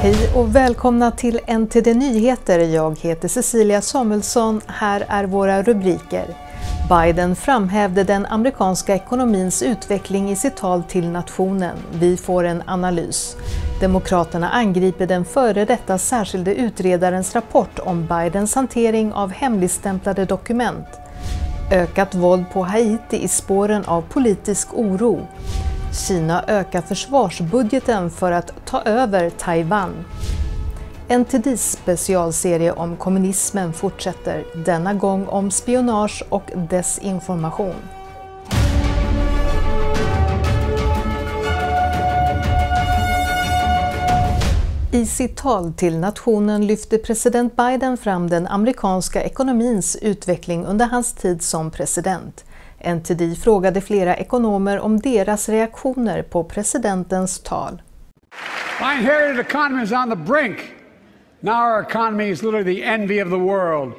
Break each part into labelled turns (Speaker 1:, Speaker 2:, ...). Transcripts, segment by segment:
Speaker 1: Hej och välkomna till Ntd Nyheter. Jag heter Cecilia Samuelsson. Här är våra rubriker. Biden framhävde den amerikanska ekonomins utveckling i sitt tal till nationen. Vi får en analys. Demokraterna angriper den före detta särskilde utredarens rapport om Bidens hantering av hemligstämplade dokument. Ökat våld på Haiti i spåren av politisk oro. Kina ökar försvarsbudgeten för att ta över Taiwan. Ntd's specialserie om kommunismen fortsätter, denna gång om spionage och desinformation. I sitt tal till nationen lyfte president Biden fram den amerikanska ekonomins utveckling under hans tid som president. Ntd frågade flera ekonomer om deras reaktioner på presidentens tal.
Speaker 2: My inherited economy is on the brink. Now our economy is literally the envy of the world.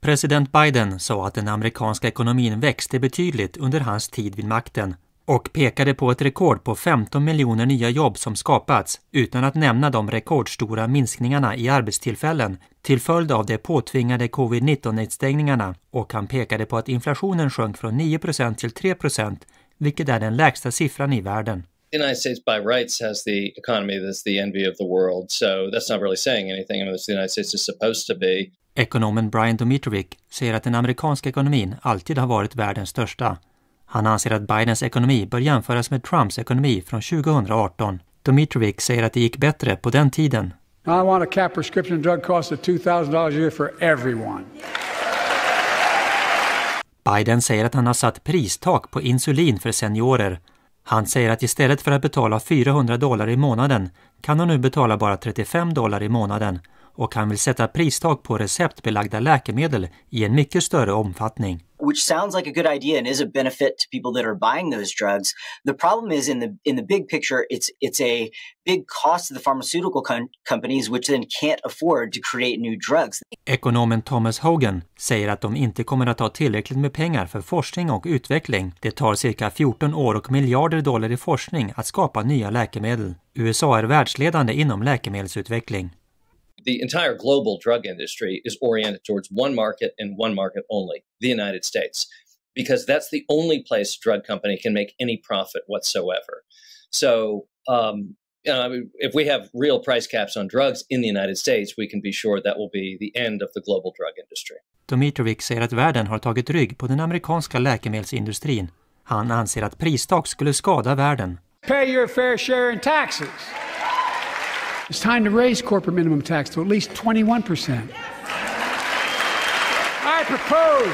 Speaker 3: President Biden sa att den amerikanska ekonomin växte betydligt under hans tid vid makten och pekade på ett rekord på 15 miljoner nya jobb som skapats utan att nämna de rekordstora minskningarna i arbetstillfällen till följd av de påtvingade covid-19-nedstängningarna, och han pekade på att inflationen sjönk från 9% till 3%, vilket är den lägsta siffran i världen.
Speaker 4: The United States by rights has the economy that's the envy of the world, so that's not really saying anything. I mean, the United States is supposed to be.
Speaker 3: Ekonomen Brian Domitrovic säger att den amerikanska ekonomin alltid har varit världens största. Han anser att Bidens ekonomi bör jämföras med Trumps ekonomi från 2018. Domitrovic säger att det gick bättre på den tiden.
Speaker 2: I want to cap prescription drug costs at $2,000 a year for everyone.
Speaker 3: Biden säger att han har satt pristak på insulin för seniorer. Han säger att istället för att betala $400 i månaden kan han nu betala bara $35 i månaden, och han vill sätta pristak på receptbelagda läkemedel i en mycket större omfattning.
Speaker 5: Which sounds like a good idea and is a benefit to people that are buying those drugs. The problem is in the big picture, it's a big cost to the pharmaceutical companies, which then can't afford to create new drugs.
Speaker 3: Ekonomen Thomas Hogan säger att de inte kommer att ha tillräckligt med pengar för forskning och utveckling. Det tar cirka 14 år och miljarder dollar i forskning att skapa nya läkemedel. USA är världsledande inom läkemedelsutveckling.
Speaker 4: The entire global drug industry is oriented towards one market and one market only, the United States, because that's the only place a drug company can make any profit whatsoever. So, if we have real price caps on drugs in the United States, we can be sure that will be the end of the global drug industry.
Speaker 3: Domitrovic säger att världen har tagit rygg på den amerikanska läkemedelsindustrin. Han anser att pristak skulle skada världen.
Speaker 2: Pay your fair share in taxes. It's time to raise corporate minimum tax to at least 21%. I propose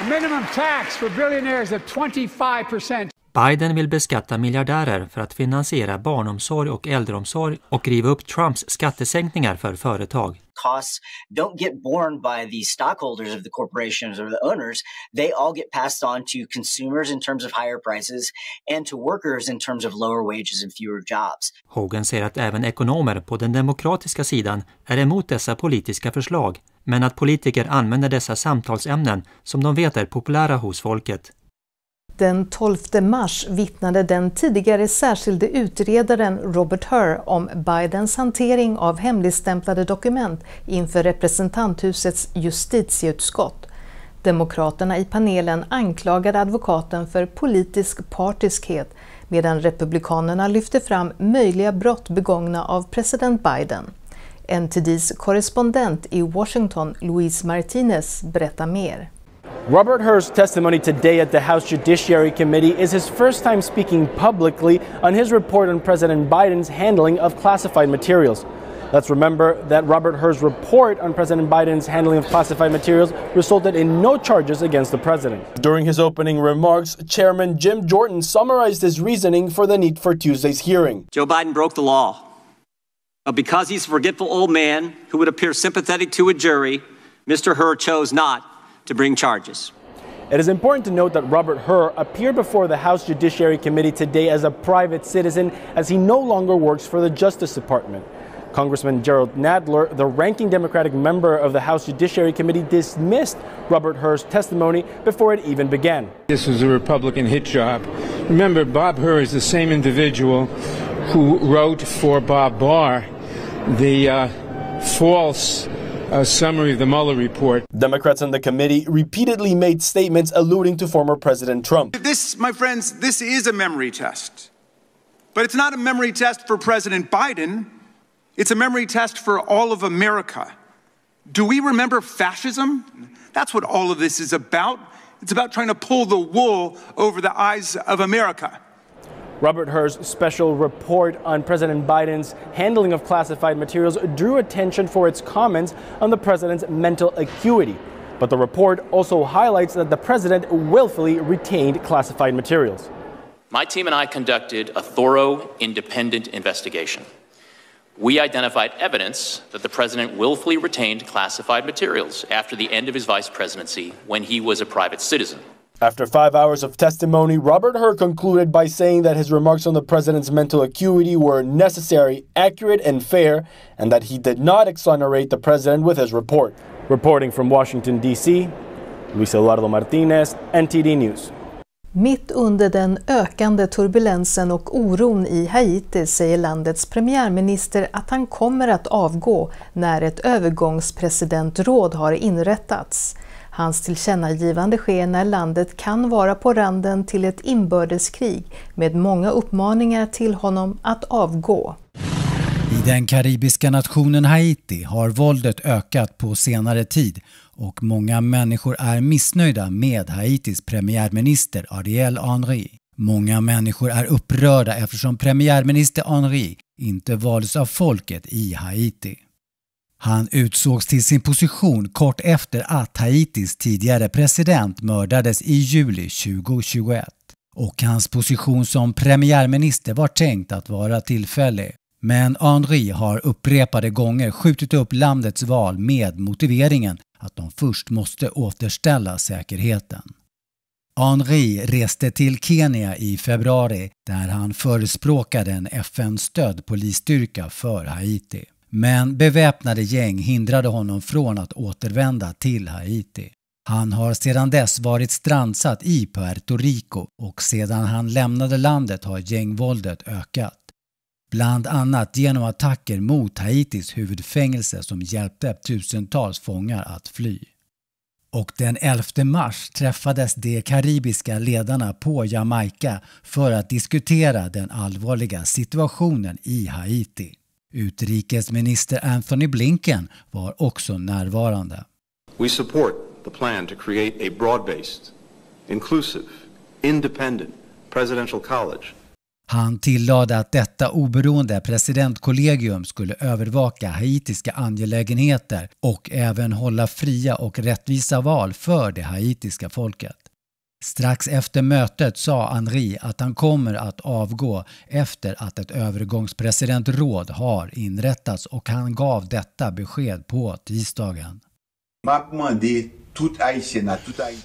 Speaker 2: a minimum tax for billionaires of 25%.
Speaker 3: Biden vill beskatta miljardärer för att finansiera barnomsorg och äldreomsorg och riva upp Trumps skattesänkningar för företag.
Speaker 5: Costs don't get borne by the stockholders of the corporations or the owners. They all get passed on to consumers in terms of higher prices and to workers in terms of lower wages and fewer jobs.
Speaker 3: Hogan säger att även ekonomer på den demokratiska sidan är emot dessa politiska förslag, men att politiker använder dessa samtalsämnen som de vet är populära hos folket.
Speaker 1: Den 12 mars vittnade den tidigare särskilde utredaren Robert Hur om Bidens hantering av hemligstämplade dokument inför representanthusets justitieutskott. Demokraterna i panelen anklagade advokaten för politisk partiskhet, medan republikanerna lyfte fram möjliga brott begångna av president Biden. Ntd's korrespondent i Washington, Luis Martinez, berättar mer.
Speaker 6: Robert Hur's testimony today at the House Judiciary Committee is his first time speaking publicly on his report on President Biden's handling of classified materials. Let's remember that Robert Hur's report on President Biden's handling of classified materials resulted in no charges against the president. During his opening remarks, Chairman Jim Jordan summarized his reasoning for the need for Tuesday's hearing.
Speaker 7: Joe Biden broke the law. But because he's a forgetful old man who would appear sympathetic to a jury, Mr. Hur chose not to bring charges.
Speaker 6: It is important to note that Robert Hur appeared before the House Judiciary Committee today as a private citizen, as he no longer works for the Justice Department. Congressman Gerald Nadler, the ranking Democratic member of the House Judiciary Committee, dismissed Robert Hur's testimony before it even began.
Speaker 8: This was a Republican hit job. Remember, Bob Hur is the same individual who wrote for Bob Barr the false summary of the Mueller report.
Speaker 6: Democrats in the committee repeatedly made statements alluding to former President Trump.
Speaker 9: This, my friends, this is a memory test. But it's not a memory test for President Biden. It's a memory test for all of America. Do we remember fascism? That's what all of this is about. It's about trying to pull the wool over the eyes of America.
Speaker 6: Robert Hur's special report on President Biden's handling of classified materials drew attention for its comments on the president's mental acuity. But the report also highlights that the president willfully retained classified materials.
Speaker 10: My team and I conducted a thorough, independent investigation. We identified evidence that the president willfully retained classified materials after the end of his vice presidency when he was a private citizen.
Speaker 6: After 5 hours of testimony, Robert Hur concluded by saying that his remarks on the president's mental acuity were necessary, accurate, and fair, and that he did not exonerate the president with his report. Reporting from Washington, D.C., Luis Eduardo Martinez, Ntd News.
Speaker 1: Mitt under den ökande turbulensen och oron i Haiti säger landets premiärminister att han kommer att avgå när ett övergångspresidentråd har inrättats. Hans tillkännagivande sker när landet kan vara på randen till ett inbördeskrig med många uppmaningar till honom att avgå.
Speaker 11: I den karibiska nationen Haiti har våldet ökat på senare tid och många människor är missnöjda med Haitis premiärminister Ariel Henry. Många människor är upprörda eftersom premiärminister Henry inte valdes av folket i Haiti. Han utsågs till sin position kort efter att Haitis tidigare president mördades i juli 2021. Och hans position som premiärminister var tänkt att vara tillfällig. Men Henry har upprepade gånger skjutit upp landets val med motiveringen att de först måste återställa säkerheten. Henry reste till Kina i februari där han förespråkade en FN-stödd polisstyrka för Haiti. Men beväpnade gäng hindrade honom från att återvända till Haiti. Han har sedan dess varit strandsatt i Puerto Rico och sedan han lämnade landet har gängvåldet ökat. Bland annat genom attacker mot Haitis huvudfängelse som hjälpte tusentals fångar att fly. Och den 11 mars träffades de karibiska ledarna på Jamaica för att diskutera den allvarliga situationen i Haiti. Utrikesminister Anthony Blinken var också närvarande.
Speaker 12: We support the plan to create a broad-based, inclusive, independent presidential college.
Speaker 11: Han tillade att detta oberoende presidentkollegium skulle övervaka haitiska angelägenheter och även hålla fria och rättvisa val för det haitiska folket. Strax efter mötet sa Henry att han kommer att avgå efter att ett övergångspresidentråd har inrättats och han gav detta besked på tisdagen.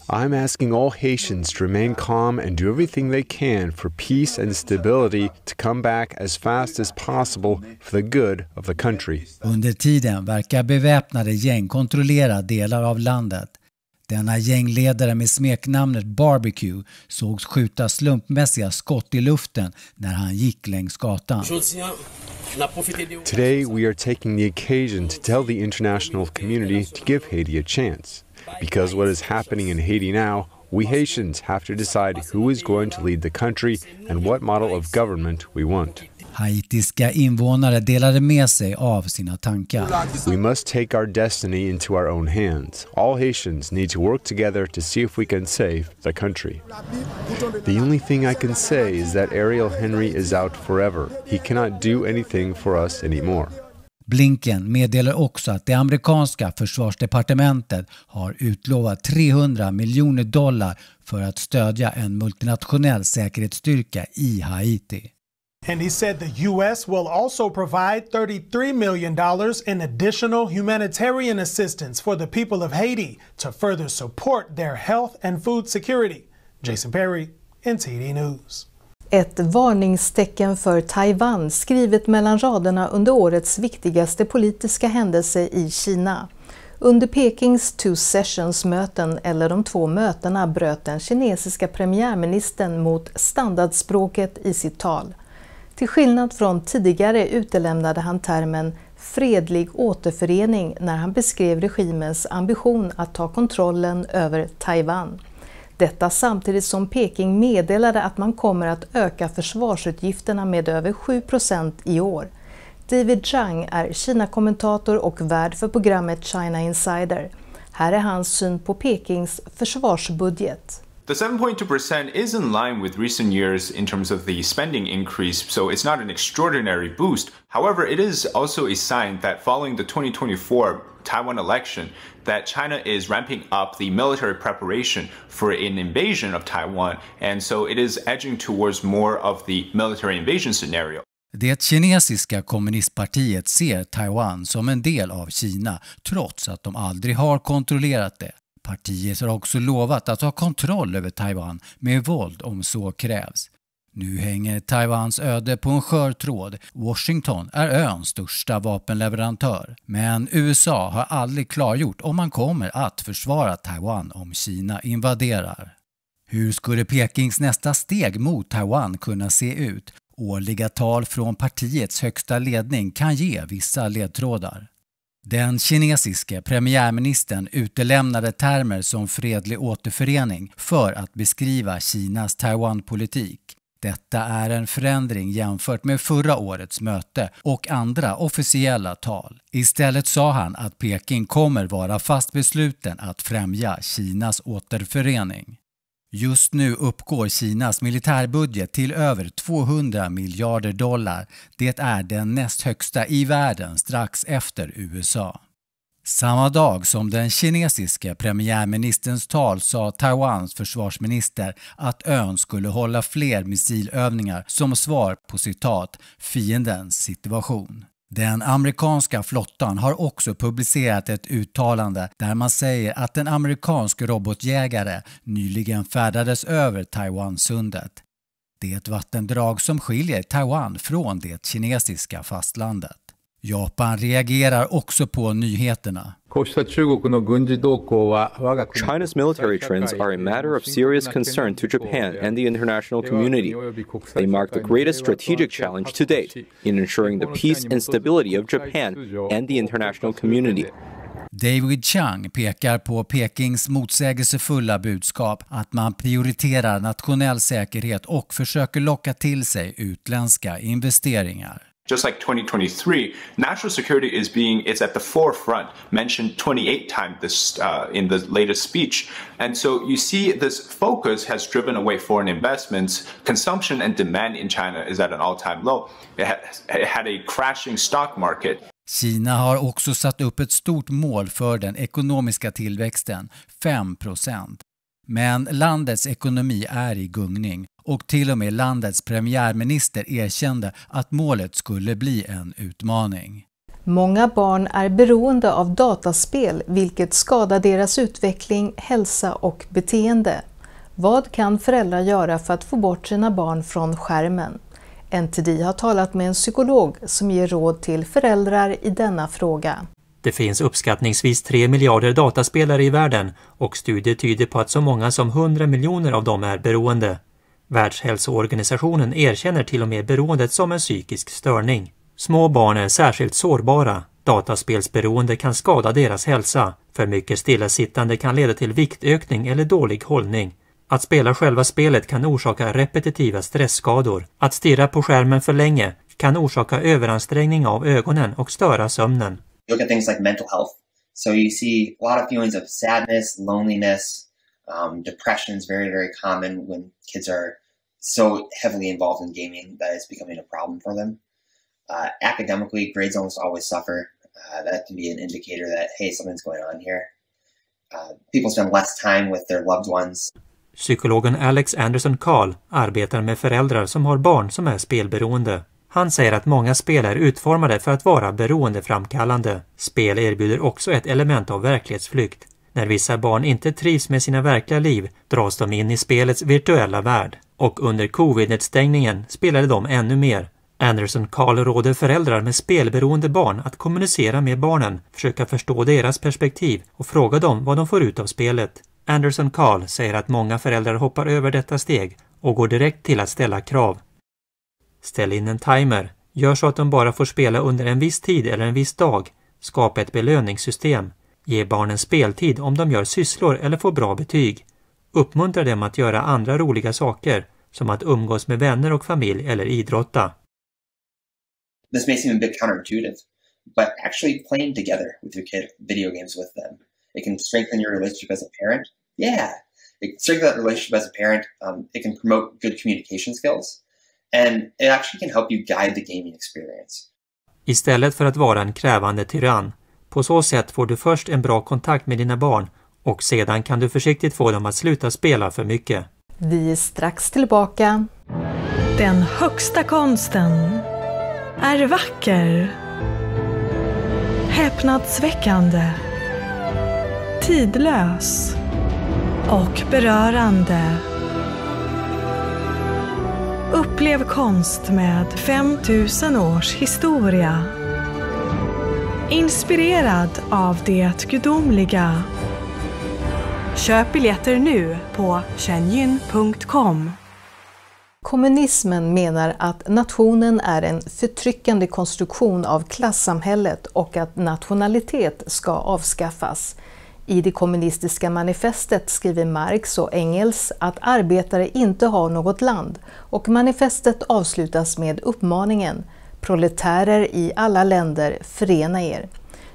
Speaker 13: I'm asking all Haitians to remain calm and do everything they can for peace and stability to come back as fast as possible for the good of the country.
Speaker 11: Under tiden verkar beväpnade gäng kontrollera delar av landet. Denna gängledare med smeknamnet Barbecue sågs skjuta slumpmässiga skott i luften när han gick längs gatan.
Speaker 13: Today we are taking the occasion to tell the international community to give Haiti a chance. Because what is happening in Haiti now, we Haitians have to decide who is going to lead the country and what model of government we want.
Speaker 11: Haitiska invånare delade med sig av sina tankar.
Speaker 13: We must take our destiny into our own hands. All Haitians need to work together to see if we can save the country. The only thing I can say is that Ariel Henry is out forever. He cannot do anything for us anymore.
Speaker 11: Blinken meddelar också att det amerikanska försvarsdepartementet har utlovat $300 miljoner för att stödja en multinationell säkerhetsstyrka i Haiti.
Speaker 14: And he said the U.S. will also provide $33 million in additional humanitarian assistance for the people of Haiti to further support their health and food security. Jason Perry, Ntd News.
Speaker 1: Ett varningstecken för Taiwan skrivet mellan raderna under årets viktigaste politiska händelse i Kina. Under Pekings Two Sessions-möten eller de 2 mötena bröt den kinesiska premiärministern mot standardspråket i sitt tal. Till skillnad från tidigare utelämnade han termen fredlig återförening när han beskrev regimens ambition att ta kontrollen över Taiwan. Detta samtidigt som Peking meddelade att man kommer att öka försvarsutgifterna med över 7% i år. David Zhang är Kina-kommentator och värd för programmet China Insider. Här är hans syn på Pekings försvarsbudget.
Speaker 15: The 7.2% is in line with recent years in terms of the spending increase, so it's not an extraordinary boost. However, it is also a sign that following the 2024 Taiwan election, that China is ramping up the military preparation for an invasion of Taiwan, and so it is edging towards more of the military invasion scenario.
Speaker 11: Det kinesiska kommunistpartiet ser Taiwan som en del av Kina trots att de aldrig har kontrollerat det. Partiet har också lovat att ha kontroll över Taiwan med våld om så krävs. Nu hänger Taiwans öde på en skör tråd. Washington är öns största vapenleverantör. Men USA har aldrig klargjort om man kommer att försvara Taiwan om Kina invaderar. Hur skulle Pekings nästa steg mot Taiwan kunna se ut? Årliga tal från partiets högsta ledning kan ge vissa ledtrådar. Den kinesiske premiärministern utelämnade termer som fredlig återförening för att beskriva Kinas Taiwan-politik. Detta är en förändring jämfört med förra årets möte och andra officiella tal. Istället sa han att Peking kommer vara fast besluten att främja Kinas återförening. Just nu uppgår Kinas militärbudget till över 200 miljarder dollar. Det är den näst högsta i världen strax efter USA. Samma dag som den kinesiska premiärministerns tal sa Taiwans försvarsminister att ön skulle hålla fler missilövningar som svar på citat fiendens situation. Den amerikanska flottan har också publicerat ett uttalande där man säger att en amerikansk robotjägare nyligen färdades över Taiwansundet. Det är ett vattendrag som skiljer Taiwan från det kinesiska fastlandet. Japan reagerar också på nyheterna.
Speaker 16: China's military trends are a matter of serious concern to Japan and the international community. They mark the greatest strategic challenge to date in ensuring the peace and stability of Japan and the international community.
Speaker 11: David Chang pekar på Pekings motsägelsefulla budskap att man prioriterar nationell säkerhet och försöker locka till sig utländska investeringar.
Speaker 15: Just like 2023, national security is at the forefront, mentioned 28 times in the latest speech. And so you see this focus has driven away foreign investments. Consumption and demand in China is at an all-time low. It had a crashing stock market.
Speaker 11: Kina har också satt upp ett stort mål för den ekonomiska tillväxten, 5%. Men landets ekonomi är i gungning och till och med landets premiärminister erkände att målet skulle bli en utmaning.
Speaker 1: Många barn är beroende av dataspel vilket skadar deras utveckling, hälsa och beteende. Vad kan föräldrar göra för att få bort sina barn från skärmen? Ntd har talat med en psykolog som ger råd till föräldrar i denna fråga.
Speaker 3: Det finns uppskattningsvis 3 miljarder dataspelare i världen och studier tyder på att så många som 100 miljoner av dem är beroende. Världshälsoorganisationen erkänner till och med beroendet som en psykisk störning. Små barn är särskilt sårbara. Dataspelsberoende kan skada deras hälsa. För mycket stillasittande kan leda till viktökning eller dålig hållning. Att spela själva spelet kan orsaka repetitiva stressskador. Att stirra på skärmen för länge kan orsaka överansträngning av ögonen och störa sömnen.
Speaker 17: Look at things like mental health. So you see a lot of feelings of sadness, loneliness, depression is very, very common when kids are so heavily involved in gaming that it's becoming a problem for them. Academically, grades almost always suffer. That can be an indicator that, hey, something's going on here. People spend less time with their loved ones.
Speaker 3: Psykologen Alex Anderson Karl arbetar med föräldrar som har barn som är spelberoende. Han säger att många spel är utformade för att vara beroendeframkallande. Spel erbjuder också ett element av verklighetsflykt. När vissa barn inte trivs med sina verkliga liv dras de in i spelets virtuella värld. Och under covid-nedstängningen spelade de ännu mer. Anderson Karl råder föräldrar med spelberoende barn att kommunicera med barnen, försöka förstå deras perspektiv och fråga dem vad de får ut av spelet. Anderson Karl säger att många föräldrar hoppar över detta steg och går direkt till att ställa krav. Ställ in en timer, Gör så att de bara får spela under en viss tid eller en viss dag. Skapa ett belöningssystem. Ge barnen speltid om de gör sysslor eller får bra betyg. Uppmuntra dem att göra andra roliga saker, som att umgås med vänner och familj eller idrotta.
Speaker 17: This may seem a bit counterintuitive, but actually playing together with your kid video games with them, it can strengthen your relationship as a parent. Yeah, it can strengthen that relationship as a parent. It can promote good communication skills, and it actually can help you guide the gaming experience.
Speaker 3: Istället för att vara en krävande tyrann. På så sätt får du först en bra kontakt med dina barn och sedan kan du försiktigt få dem att sluta spela för mycket.
Speaker 1: Vi är strax tillbaka.
Speaker 18: Den högsta konsten är vacker, häpnadsväckande, tidlös och berörande. Upplev konst med 5000 års historia. Inspirerad av det gudomliga. Köp biljetter nu på chenjun.com.
Speaker 1: Kommunismen menar att nationen är en förtryckande konstruktion av klassamhället och att nationalitet ska avskaffas. I det kommunistiska manifestet skriver Marx och Engels att arbetare inte har något land, och manifestet avslutas med uppmaningen: proletärer i alla länder, förena er.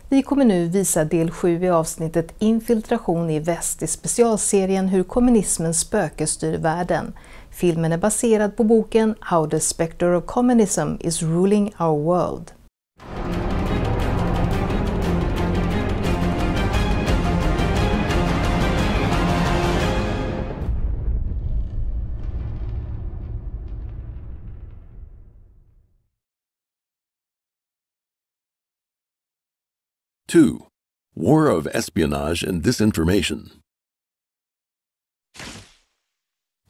Speaker 1: Vi kommer nu visa del 7 i avsnittet Infiltration i väst i specialserien Hur kommunismens spöke styr världen. Filmen är baserad på boken How the Spectre of Communism is Ruling Our World.
Speaker 19: Two, War of Espionage and Disinformation.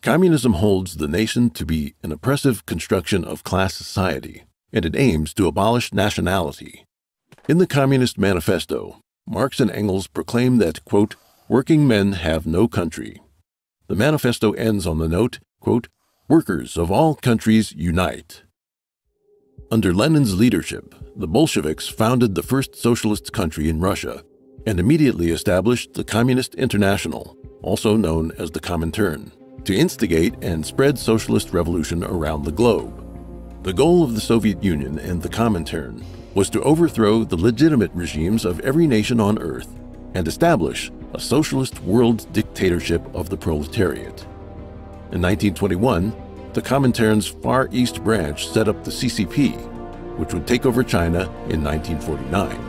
Speaker 19: Communism holds the nation to be an oppressive construction of class society, and it aims to abolish nationality. In the Communist Manifesto, Marx and Engels proclaim that, quote, working men have no country. The manifesto ends on the note, quote, workers of all countries unite. Under Lenin's leadership, the Bolsheviks founded the first socialist country in Russia and immediately established the Communist International, also known as the Comintern, to instigate and spread socialist revolution around the globe. The goal of the Soviet Union and the Comintern was to overthrow the legitimate regimes of every nation on earth and establish a socialist world dictatorship of the proletariat. In 1921, the Comintern's Far East branch set up the CCP, which would take over China in 1949.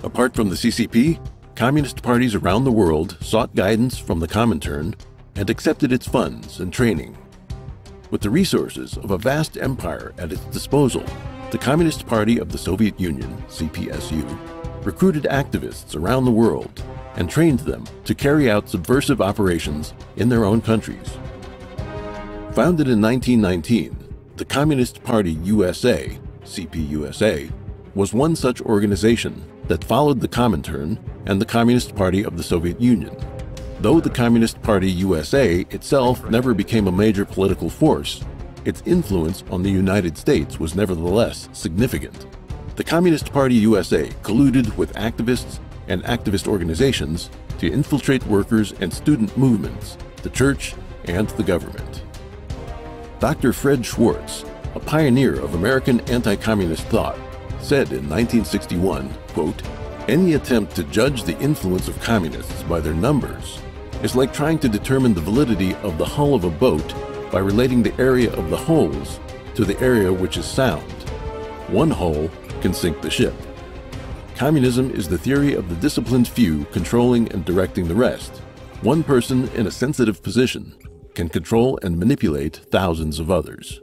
Speaker 19: Apart from the CCP, communist parties around the world sought guidance from the Comintern and accepted its funds and training. With the resources of a vast empire at its disposal, the Communist Party of the Soviet Union, CPSU, recruited activists around the world and trained them to carry out subversive operations in their own countries. Founded in 1919, the Communist Party USA, CPUSA, was one such organization that followed the Comintern and the Communist Party of the Soviet Union. Though the Communist Party USA itself never became a major political force, its influence on the United States was nevertheless significant. The Communist Party USA colluded with activists and activist organizations to infiltrate workers and student movements, the church, and the government. Dr. Fred Schwartz, a pioneer of American anti-communist thought, said in 1961, quote, any attempt to judge the influence of communists by their numbers is like trying to determine the validity of the hull of a boat by relating the area of the holes to the area which is sound. One hole can sink the ship. Communism is the theory of the disciplined few controlling and directing the rest. One person in a sensitive position can control and manipulate thousands of others.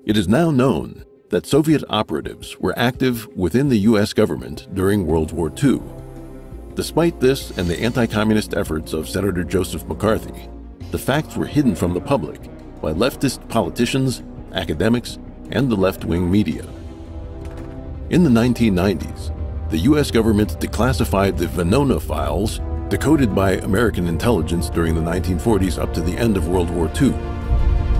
Speaker 19: It is now known that Soviet operatives were active within the U.S. government during World War II. Despite this and the anti-communist efforts of Senator Joseph McCarthy, the facts were hidden from the public by leftist politicians, academics, and the left-wing media. In the 1990s, the U.S. government declassified the Venona files decoded by American intelligence during the 1940s up to the end of World War II.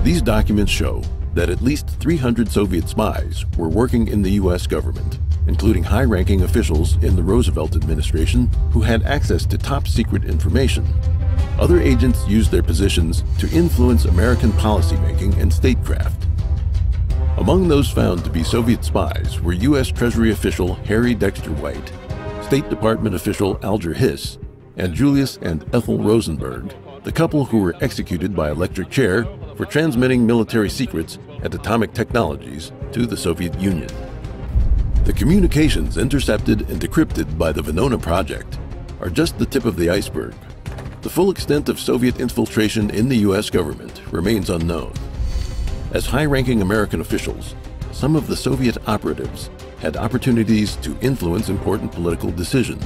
Speaker 19: These documents show that at least 300 Soviet spies were working in the U.S. government, including high-ranking officials in the Roosevelt administration who had access to top-secret information. Other agents used their positions to influence American policymaking and statecraft. Among those found to be Soviet spies were U.S. Treasury official Harry Dexter White, State Department official Alger Hiss, and Julius and Ethel Rosenberg, the couple who were executed by electric chair for transmitting military secrets and atomic technologies to the Soviet Union. The communications intercepted and decrypted by the Venona project are just the tip of the iceberg. The full extent of Soviet infiltration in the U.S. government remains unknown. As high-ranking American officials, some of the Soviet operatives had opportunities to influence important political decisions.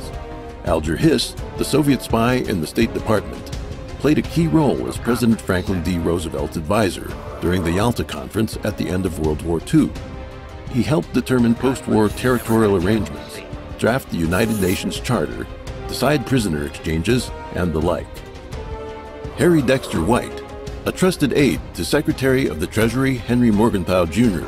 Speaker 19: Alger Hiss, the Soviet spy in the State Department, played a key role as President Franklin D. Roosevelt's advisor during the Yalta Conference at the end of World War II. He helped determine post-war territorial arrangements, draft the United Nations Charter, decide prisoner exchanges, and the like. Harry Dexter White, a trusted aide to Secretary of the Treasury Henry Morgenthau Jr.,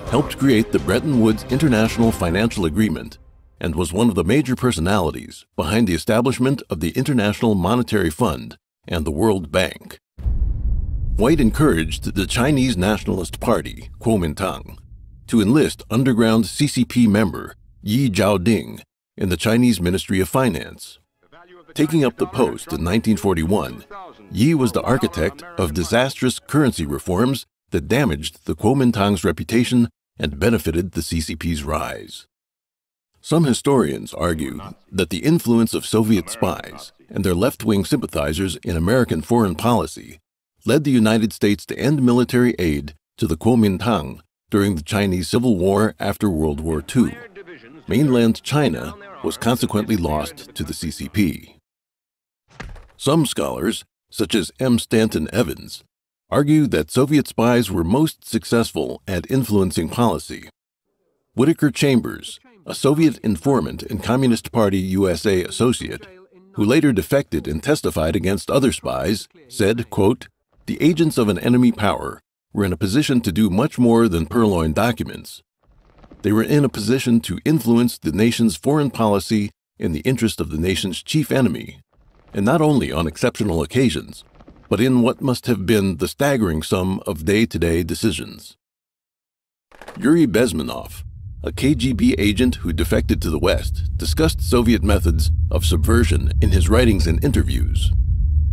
Speaker 19: helped create the Bretton Woods International Financial Agreement and was one of the major personalities behind the establishment of the International Monetary Fund and the World Bank. White encouraged the Chinese Nationalist Party, Kuomintang, to enlist underground CCP member Yi Zhaoding in the Chinese Ministry of Finance. Taking up the post in 1941, Yi was the architect of disastrous currency reforms that damaged the Kuomintang's reputation and benefited the CCP's rise. Some historians argue that the influence of Soviet spies and their left-wing sympathizers in American foreign policy led the United States to end military aid to the Kuomintang during the Chinese Civil War after World War II. Mainland China was consequently lost to the CCP. Some scholars, such as M. Stanton Evans, argue that Soviet spies were most successful at influencing policy. Whittaker Chambers, a Soviet informant and Communist Party USA associate, who later defected and testified against other spies, said, quote, "The agents of an enemy power were in a position to do much more than purloin documents. They were in a position to influence the nation's foreign policy in the interest of the nation's chief enemy, and not only on exceptional occasions, but in what must have been the staggering sum of day-to-day decisions." Yuri Bezmenov, a KGB agent who defected to the West, discussed Soviet methods of subversion in his writings and interviews.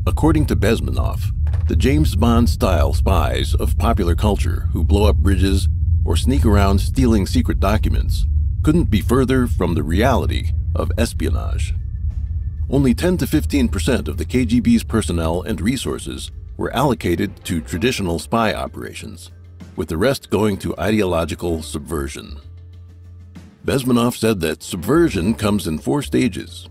Speaker 19: According to Bezmenov, the James Bond-style spies of popular culture who blow up bridges or sneak around stealing secret documents couldn't be further from the reality of espionage. Only 10 to 15% of the KGB's personnel and resources were allocated to traditional spy operations, with the rest going to ideological subversion. Bezmenov said that subversion comes in 4 stages.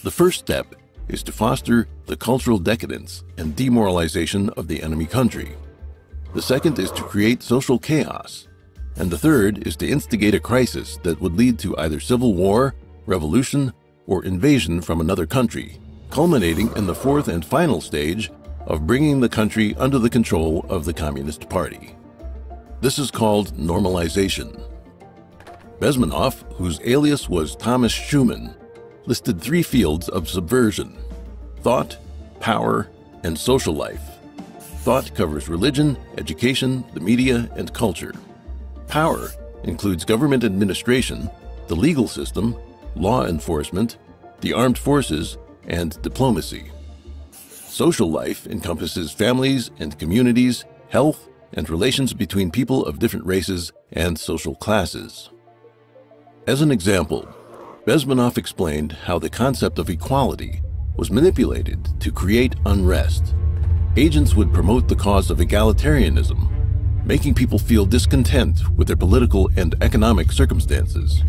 Speaker 19: The first step is to foster the cultural decadence and demoralization of the enemy country. The second is to create social chaos. And the third is to instigate a crisis that would lead to either civil war, revolution, or invasion from another country, culminating in the fourth and final stage of bringing the country under the control of the Communist Party. This is called normalization. Bezmenov, whose alias was Thomas Schumann, listed 3 fields of subversion: thought, power, and social life. Thought covers religion, education, the media, and culture. Power includes government administration, the legal system, law enforcement, the armed forces, and diplomacy. Social life encompasses families and communities, health, and relations between people of different races and social classes. As an example, Bezmenov explained how the concept of equality was manipulated to create unrest. Agents would promote the cause of egalitarianism, making people feel discontent with their political and economic circumstances.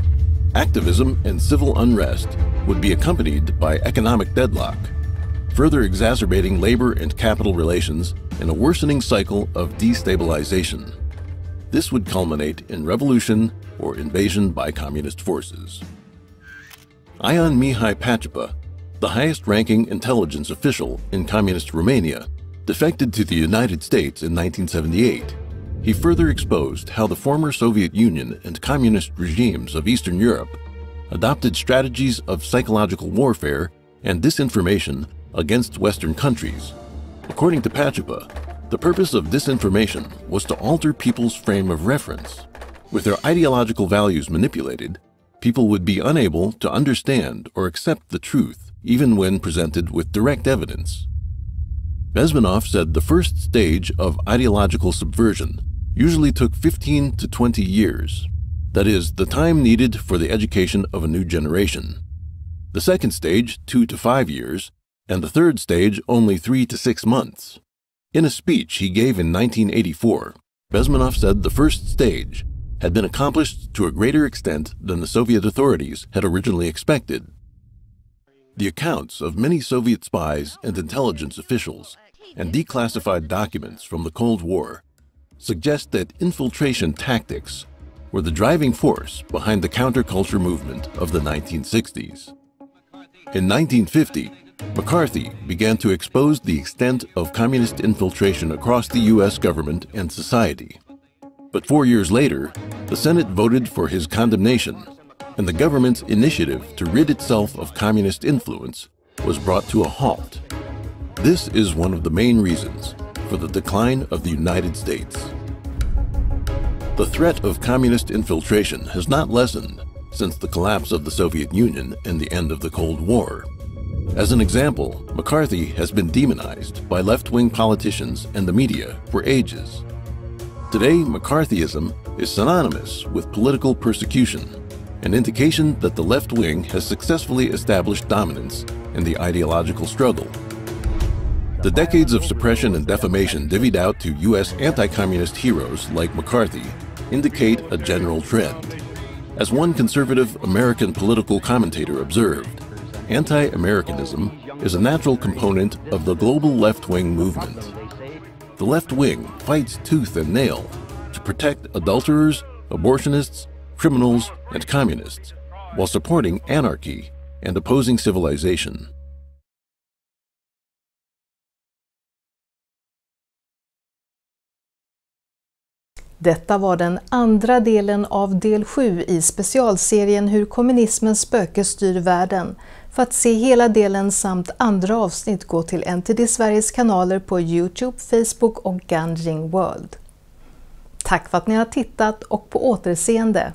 Speaker 19: Activism and civil unrest would be accompanied by economic deadlock, further exacerbating labor and capital relations in a worsening cycle of destabilization. This would culminate in revolution or invasion by communist forces. Ion Mihai Pacepa, the highest-ranking intelligence official in communist Romania, defected to the United States in 1978. he further exposed how the former Soviet Union and communist regimes of Eastern Europe adopted strategies of psychological warfare and disinformation against Western countries. According to Pachupa, the purpose of disinformation was to alter people's frame of reference. With their ideological values manipulated, people would be unable to understand or accept the truth, even when presented with direct evidence. Bezmenov said the first stage of ideological subversion usually took 15 to 20 years. That is, the time needed for the education of a new generation. The second stage, 2 to 5 years, and the third stage, only 3 to 6 months. In a speech he gave in 1984, Bezmenov said the first stage had been accomplished to a greater extent than the Soviet authorities had originally expected. The accounts of many Soviet spies and intelligence officials and declassified documents from the Cold War suggest that infiltration tactics were the driving force behind the counterculture movement of the 1960s. In 1950, McCarthy began to expose the extent of communist infiltration across the U.S. government and society. But 4 years later, the Senate voted for his condemnation, and the government's initiative to rid itself of communist influence was brought to a halt. This is one of the main reasons for the decline of the United States. The threat of communist infiltration has not lessened since the collapse of the Soviet Union and the end of the Cold War. As an example, McCarthy has been demonized by left-wing politicians and the media for ages. Today, McCarthyism is synonymous with political persecution, an indication that the left wing has successfully established dominance in the ideological struggle. The decades of suppression and defamation divvied out to U.S. anti-communist heroes like McCarthy indicate a general trend. As one conservative American political commentator observed, anti-Americanism is a natural component of the global left-wing movement. The left wing fights tooth and nail to protect adulterers, abortionists, criminals, and communists, while supporting anarchy and opposing civilization.
Speaker 1: Detta var den andra delen av del 7 i specialserien Hur kommunismens spöke styr världen. För att se hela delen samt andra avsnitt gå till Ntd Sveriges kanaler på YouTube, Facebook och Gandring World. Tack för att ni har tittat och på återseende!